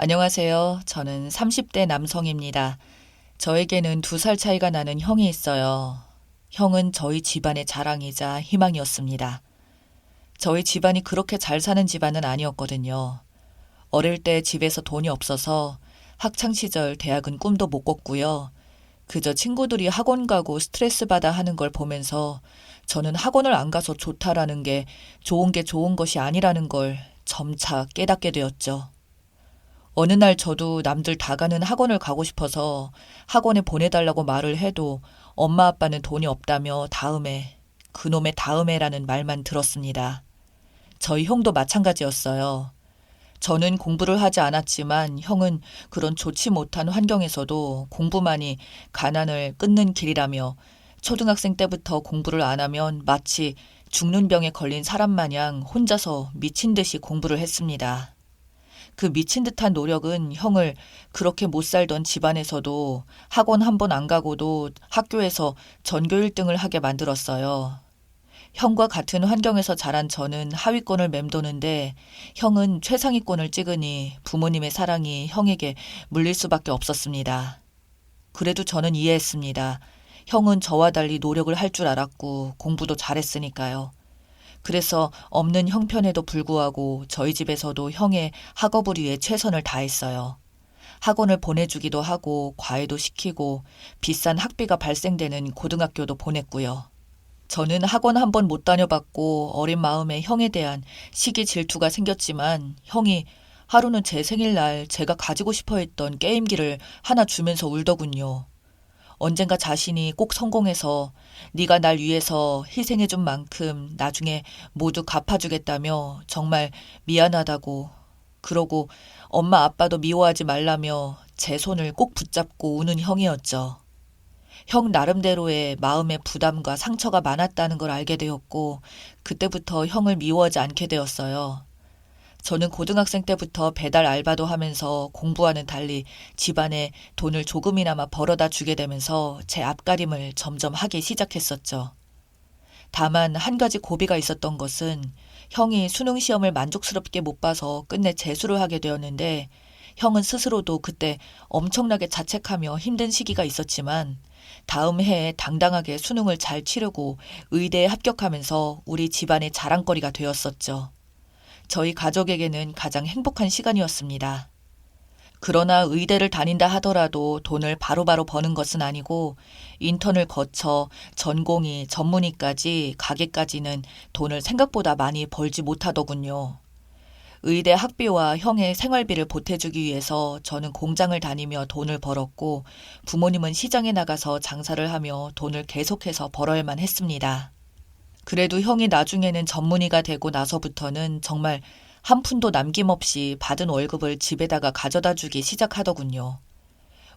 안녕하세요. 저는 30대 남성입니다. 저에게는 2살 차이가 나는 형이 있어요. 형은 저희 집안의 자랑이자 희망이었습니다. 저희 집안이 그렇게 잘 사는 집안은 아니었거든요. 어릴 때 집에서 돈이 없어서 학창시절 대학은 꿈도 못 꿨고요. 그저 친구들이 학원 가고 스트레스 받아 하는 걸 보면서 저는 학원을 안 가서 좋다라는 게 좋은 것이 아니라는 걸 점차 깨닫게 되었죠. 어느 날 저도 남들 다 가는 학원을 가고 싶어서 학원에 보내달라고 말을 해도 엄마 아빠는 돈이 없다며 다음에, 그놈의 다음에라는 말만 들었습니다. 저희 형도 마찬가지였어요. 저는 공부를 하지 않았지만 형은 그런 좋지 못한 환경에서도 공부만이 가난을 끊는 길이라며 초등학생 때부터 공부를 안 하면 마치 죽는 병에 걸린 사람 마냥 혼자서 미친 듯이 공부를 했습니다. 그 미친 듯한 노력은 형을 그렇게 못 살던 집안에서도 학원 한 번 안 가고도 학교에서 전교 1등을 하게 만들었어요. 형과 같은 환경에서 자란 저는 하위권을 맴도는데 형은 최상위권을 찍으니 부모님의 사랑이 형에게 물릴 수밖에 없었습니다. 그래도 저는 이해했습니다. 형은 저와 달리 노력을 할 줄 알았고 공부도 잘했으니까요. 그래서 없는 형편에도 불구하고 저희 집에서도 형의 학업을 위해 최선을 다했어요. 학원을 보내주기도 하고 과외도 시키고 비싼 학비가 발생되는 고등학교도 보냈고요. 저는 학원 한 번 못 다녀봤고 어린 마음에 형에 대한 시기 질투가 생겼지만 형이 하루는 제 생일날 제가 가지고 싶어 했던 게임기를 하나 주면서 울더군요. 언젠가 자신이 꼭 성공해서 네가 날 위해서 희생해준 만큼 나중에 모두 갚아주겠다며 정말 미안하다고 그러고 엄마 아빠도 미워하지 말라며 제 손을 꼭 붙잡고 우는 형이었죠. 형 나름대로의 마음의 부담과 상처가 많았다는 걸 알게 되었고 그때부터 형을 미워하지 않게 되었어요. 저는 고등학생 때부터 배달 알바도 하면서 공부와는 달리 집안에 돈을 조금이나마 벌어다 주게 되면서 제 앞가림을 점점 하기 시작했었죠. 다만 한 가지 고비가 있었던 것은 형이 수능 시험을 만족스럽게 못 봐서 끝내 재수를 하게 되었는데 형은 스스로도 그때 엄청나게 자책하며 힘든 시기가 있었지만 다음 해에 당당하게 수능을 잘 치르고 의대에 합격하면서 우리 집안의 자랑거리가 되었었죠. 저희 가족에게는 가장 행복한 시간이었습니다. 그러나 의대를 다닌다 하더라도 돈을 바로바로 버는 것은 아니고 인턴을 거쳐 전공의, 전문의까지 가게까지는 돈을 생각보다 많이 벌지 못하더군요. 의대 학비와 형의 생활비를 보태주기 위해서 저는 공장을 다니며 돈을 벌었고 부모님은 시장에 나가서 장사를 하며 돈을 계속해서 벌어야만 했습니다. 그래도 형이 나중에는 전문의가 되고 나서부터는 정말 한 푼도 남김없이 받은 월급을 집에다가 가져다 주기 시작하더군요.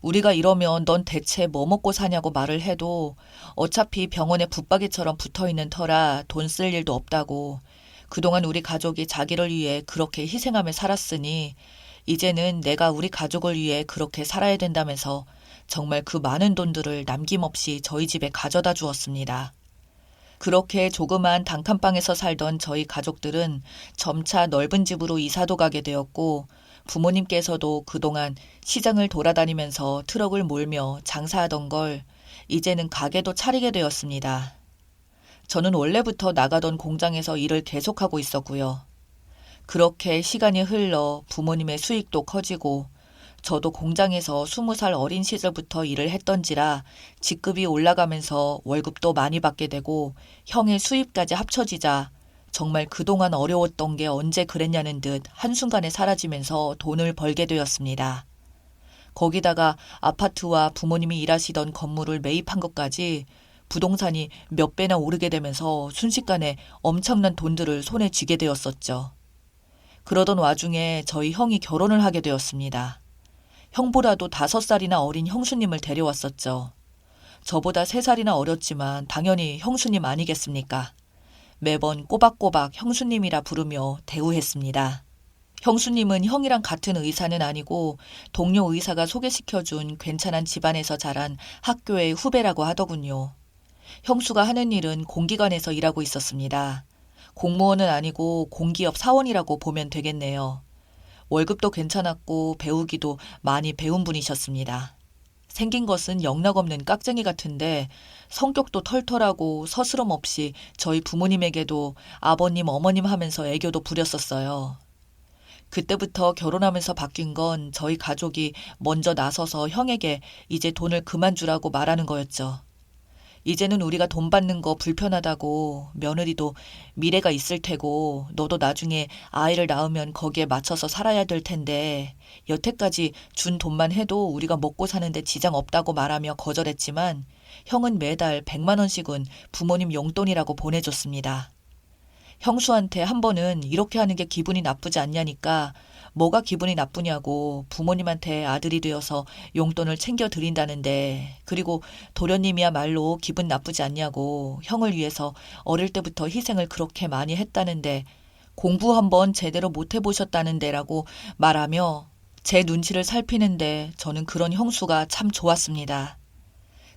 우리가 이러면 넌 대체 뭐 먹고 사냐고 말을 해도 어차피 병원에 붙박이처럼 붙어있는 터라 돈 쓸 일도 없다고 그동안 우리 가족이 자기를 위해 그렇게 희생하며 살았으니 이제는 내가 우리 가족을 위해 그렇게 살아야 된다면서 정말 그 많은 돈들을 남김없이 저희 집에 가져다 주었습니다. 그렇게 조그만 단칸방에서 살던 저희 가족들은 점차 넓은 집으로 이사도 가게 되었고 부모님께서도 그동안 시장을 돌아다니면서 트럭을 몰며 장사하던 걸 이제는 가게도 차리게 되었습니다. 저는 원래부터 나가던 공장에서 일을 계속하고 있었고요. 그렇게 시간이 흘러 부모님의 수익도 커지고 저도 공장에서 20살 어린 시절부터 일을 했던지라 직급이 올라가면서 월급도 많이 받게 되고 형의 수입까지 합쳐지자 정말 그동안 어려웠던 게 언제 그랬냐는 듯 한순간에 사라지면서 돈을 벌게 되었습니다. 거기다가 아파트와 부모님이 일하시던 건물을 매입한 것까지 부동산이 몇 배나 오르게 되면서 순식간에 엄청난 돈들을 손에 쥐게 되었었죠. 그러던 와중에 저희 형이 결혼을 하게 되었습니다. 형보다도 5살이나 어린 형수님을 데려왔었죠. 저보다 3살이나 어렸지만 당연히 형수님 아니겠습니까? 매번 꼬박꼬박 형수님이라 부르며 대우했습니다. 형수님은 형이랑 같은 의사는 아니고 동료 의사가 소개시켜준 괜찮은 집안에서 자란 학교의 후배라고 하더군요. 형수가 하는 일은 공기관에서 일하고 있었습니다. 공무원은 아니고 공기업 사원이라고 보면 되겠네요. 월급도 괜찮았고 배우기도 많이 배운 분이셨습니다. 생긴 것은 영락없는 깍쟁이 같은데 성격도 털털하고 서스럼 없이 저희 부모님에게도 아버님, 어머님 하면서 애교도 부렸었어요. 그때부터 결혼하면서 바뀐 건 저희 가족이 먼저 나서서 형에게 이제 돈을 그만 주라고 말하는 거였죠. 이제는 우리가 돈 받는 거 불편하다고, 며느리도 미래가 있을 테고 너도 나중에 아이를 낳으면 거기에 맞춰서 살아야 될 텐데 여태까지 준 돈만 해도 우리가 먹고 사는데 지장 없다고 말하며 거절했지만 형은 매달 100만 원씩은 부모님 용돈이라고 보내줬습니다. 형수한테 한 번은 이렇게 하는 게 기분이 나쁘지 않냐니까 뭐가 기분이 나쁘냐고, 부모님한테 아들이 되어서 용돈을 챙겨드린다는데, 그리고 도련님이야말로 기분 나쁘지 않냐고, 형을 위해서 어릴 때부터 희생을 그렇게 많이 했다는데 공부 한번 제대로 못 해보셨다는데 라고 말하며 제 눈치를 살피는데 저는 그런 형수가 참 좋았습니다.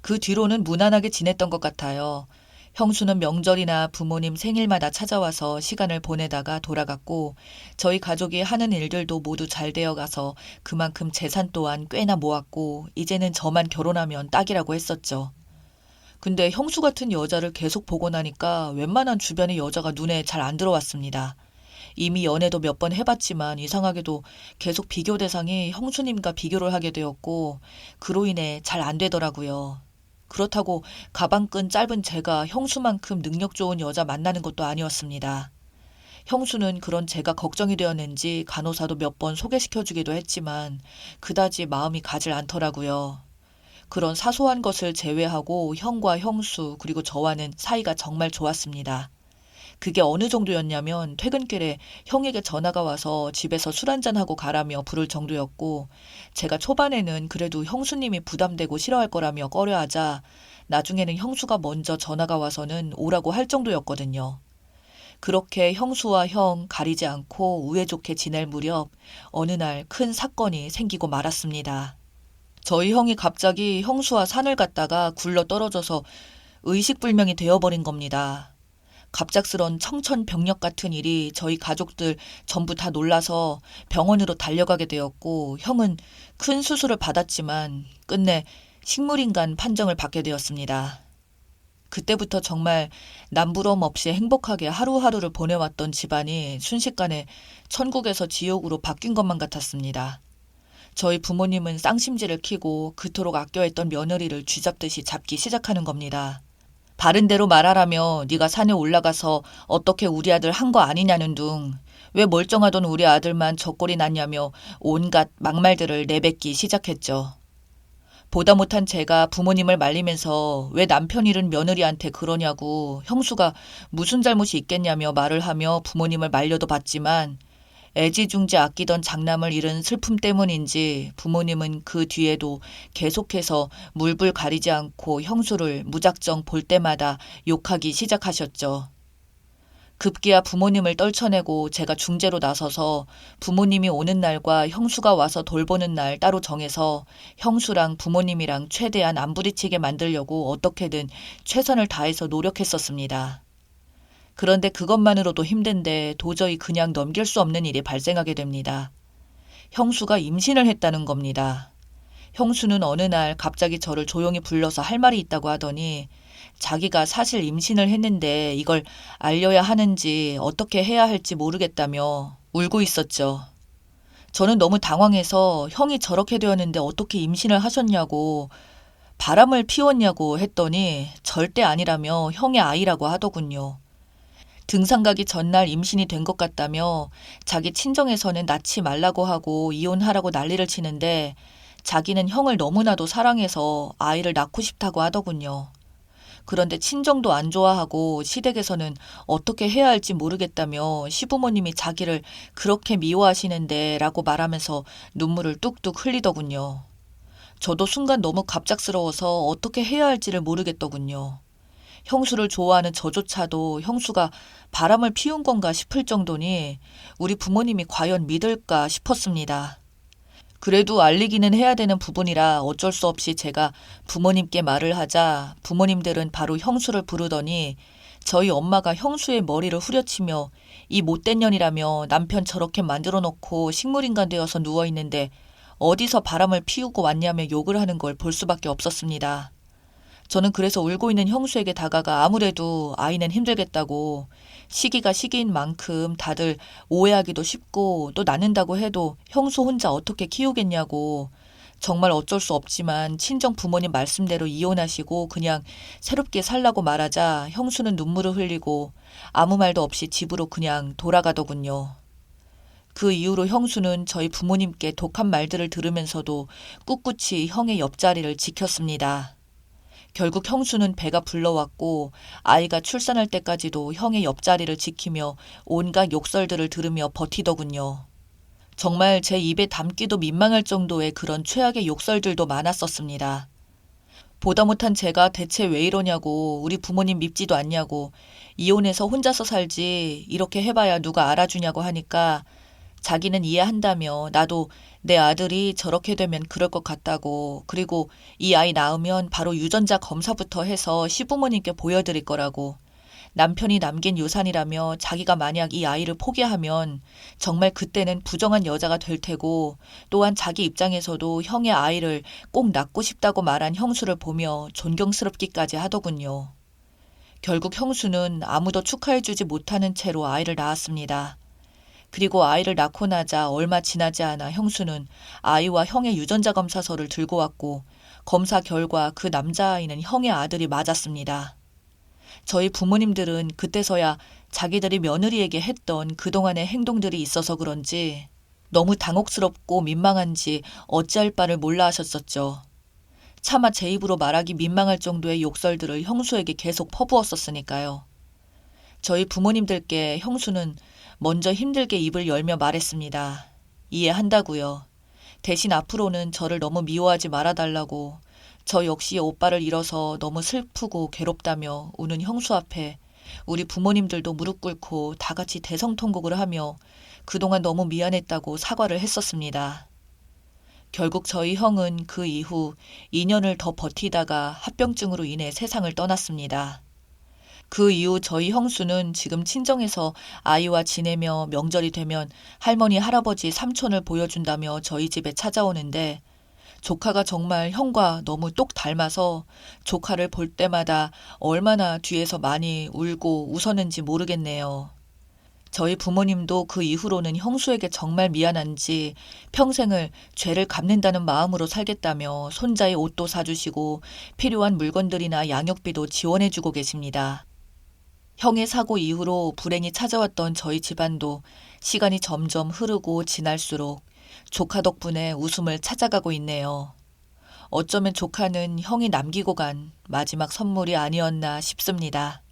그 뒤로는 무난하게 지냈던 것 같아요. 형수는 명절이나 부모님 생일마다 찾아와서 시간을 보내다가 돌아갔고 저희 가족이 하는 일들도 모두 잘 되어가서 그만큼 재산 또한 꽤나 모았고 이제는 저만 결혼하면 딱이라고 했었죠. 근데 형수 같은 여자를 계속 보고 나니까 웬만한 주변의 여자가 눈에 잘 안 들어왔습니다. 이미 연애도 몇 번 해봤지만 이상하게도 계속 비교 대상이 형수님과 비교를 하게 되었고 그로 인해 잘 안 되더라고요. 그렇다고 가방끈 짧은 제가 형수만큼 능력 좋은 여자 만나는 것도 아니었습니다. 형수는 그런 제가 걱정이 되었는지 간호사도 몇 번 소개시켜주기도 했지만 그다지 마음이 가질 않더라고요. 그런 사소한 것을 제외하고 형과 형수 그리고 저와는 사이가 정말 좋았습니다. 그게 어느 정도였냐면 퇴근길에 형에게 전화가 와서 집에서 술 한잔하고 가라며 부를 정도였고 제가 초반에는 그래도 형수님이 부담되고 싫어할 거라며 꺼려하자 나중에는 형수가 먼저 전화가 와서는 오라고 할 정도였거든요. 그렇게 형수와 형 가리지 않고 우애 좋게 지낼 무렵 어느 날 큰 사건이 생기고 말았습니다. 저희 형이 갑자기 형수와 산을 갔다가 굴러 떨어져서 의식불명이 되어버린 겁니다. 갑작스런 청천벽력 같은 일이 저희 가족들 전부 다 놀라서 병원으로 달려가게 되었고 형은 큰 수술을 받았지만 끝내 식물인간 판정을 받게 되었습니다. 그때부터 정말 남부럼 없이 행복하게 하루하루를 보내왔던 집안이 순식간에 천국에서 지옥으로 바뀐 것만 같았습니다. 저희 부모님은 쌍심지를 키고 그토록 아껴했던 며느리를 쥐잡듯이 잡기 시작하는 겁니다. 바른 대로 말하라며 네가 산에 올라가서 어떻게 우리 아들 한 거 아니냐는 둥, 왜 멀쩡하던 우리 아들만 저꼴이 났냐며 온갖 막말들을 내뱉기 시작했죠. 보다 못한 제가 부모님을 말리면서 왜 남편 잃은 며느리한테 그러냐고 형수가 무슨 잘못이 있겠냐며 말을 하며 부모님을 말려도 봤지만 애지중지 아끼던 장남을 잃은 슬픔 때문인지 부모님은 그 뒤에도 계속해서 물불 가리지 않고 형수를 무작정 볼 때마다 욕하기 시작하셨죠. 급기야 부모님을 떨쳐내고 제가 중재로 나서서 부모님이 오는 날과 형수가 와서 돌보는 날 따로 정해서 형수랑 부모님이랑 최대한 안 부딪히게 만들려고 어떻게든 최선을 다해서 노력했었습니다. 그런데 그것만으로도 힘든데 도저히 그냥 넘길 수 없는 일이 발생하게 됩니다. 형수가 임신을 했다는 겁니다. 형수는 어느 날 갑자기 저를 조용히 불러서 할 말이 있다고 하더니 자기가 사실 임신을 했는데 이걸 알려야 하는지 어떻게 해야 할지 모르겠다며 울고 있었죠. 저는 너무 당황해서 형이 저렇게 되었는데 어떻게 임신을 하셨냐고, 바람을 피웠냐고 했더니 절대 아니라며 형의 아이라고 하더군요. 등산 가기 전날 임신이 된 것 같다며 자기 친정에서는 낳지 말라고 하고 이혼하라고 난리를 치는데 자기는 형을 너무나도 사랑해서 아이를 낳고 싶다고 하더군요. 그런데 친정도 안 좋아하고 시댁에서는 어떻게 해야 할지 모르겠다며 시부모님이 자기를 그렇게 미워하시는데 라고 말하면서 눈물을 뚝뚝 흘리더군요. 저도 순간 너무 갑작스러워서 어떻게 해야 할지를 모르겠더군요. 형수를 좋아하는 저조차도 형수가 바람을 피운 건가 싶을 정도니 우리 부모님이 과연 믿을까 싶었습니다. 그래도 알리기는 해야 되는 부분이라 어쩔 수 없이 제가 부모님께 말을 하자 부모님들은 바로 형수를 부르더니 저희 엄마가 형수의 머리를 후려치며 이 못된 년이라며 남편 저렇게 만들어 놓고 식물인간 되어서 누워있는데 어디서 바람을 피우고 왔냐며 욕을 하는 걸 볼 수밖에 없었습니다. 저는 그래서 울고 있는 형수에게 다가가 아무래도 아이는 힘들겠다고, 시기가 시기인 만큼 다들 오해하기도 쉽고 또 낳는다고 해도 형수 혼자 어떻게 키우겠냐고, 정말 어쩔 수 없지만 친정 부모님 말씀대로 이혼하시고 그냥 새롭게 살라고 말하자 형수는 눈물을 흘리고 아무 말도 없이 집으로 그냥 돌아가더군요. 그 이후로 형수는 저희 부모님께 독한 말들을 들으면서도 꿋꿋이 형의 옆자리를 지켰습니다. 결국 형수는 배가 불러왔고 아이가 출산할 때까지도 형의 옆자리를 지키며 온갖 욕설들을 들으며 버티더군요. 정말 제 입에 담기도 민망할 정도의 그런 최악의 욕설들도 많았었습니다. 보다 못한 제가 대체 왜 이러냐고, 우리 부모님 밉지도 않냐고, 이혼해서 혼자서 살지 이렇게 해봐야 누가 알아주냐고 하니까 자기는 이해한다며, 나도 내 아들이 저렇게 되면 그럴 것 같다고, 그리고 이 아이 낳으면 바로 유전자 검사부터 해서 시부모님께 보여드릴 거라고, 남편이 남긴 유산이라며 자기가 만약 이 아이를 포기하면 정말 그때는 부정한 여자가 될 테고, 또한 자기 입장에서도 형의 아이를 꼭 낳고 싶다고 말한 형수를 보며 존경스럽기까지 하더군요. 결국 형수는 아무도 축하해주지 못하는 채로 아이를 낳았습니다. 그리고 아이를 낳고 나자 얼마 지나지 않아 형수는 아이와 형의 유전자 검사서를 들고 왔고, 검사 결과 그 남자아이는 형의 아들이 맞았습니다. 저희 부모님들은 그때서야 자기들이 며느리에게 했던 그동안의 행동들이 있어서 그런지 너무 당혹스럽고 민망한지 어찌할 바를 몰라 하셨었죠. 차마 제 입으로 말하기 민망할 정도의 욕설들을 형수에게 계속 퍼부었었으니까요. 저희 부모님들께 형수는 먼저 힘들게 입을 열며 말했습니다. 이해한다고요. 대신 앞으로는 저를 너무 미워하지 말아달라고, 저 역시 오빠를 잃어서 너무 슬프고 괴롭다며 우는 형수 앞에 우리 부모님들도 무릎 꿇고 다 같이 대성통곡을 하며 그동안 너무 미안했다고 사과를 했었습니다. 결국 저희 형은 그 이후 2년을 더 버티다가 합병증으로 인해 세상을 떠났습니다. 그 이후 저희 형수는 지금 친정에서 아이와 지내며 명절이 되면 할머니, 할아버지, 삼촌을 보여준다며 저희 집에 찾아오는데, 조카가 정말 형과 너무 똑 닮아서 조카를 볼 때마다 얼마나 뒤에서 많이 울고 웃었는지 모르겠네요. 저희 부모님도 그 이후로는 형수에게 정말 미안한지 평생을 죄를 갚는다는 마음으로 살겠다며 손자의 옷도 사주시고 필요한 물건들이나 양육비도 지원해주고 계십니다. 형의 사고 이후로 불행이 찾아왔던 저희 집안도 시간이 점점 흐르고 지날수록 조카 덕분에 웃음을 찾아가고 있네요. 어쩌면 조카는 형이 남기고 간 마지막 선물이 아니었나 싶습니다.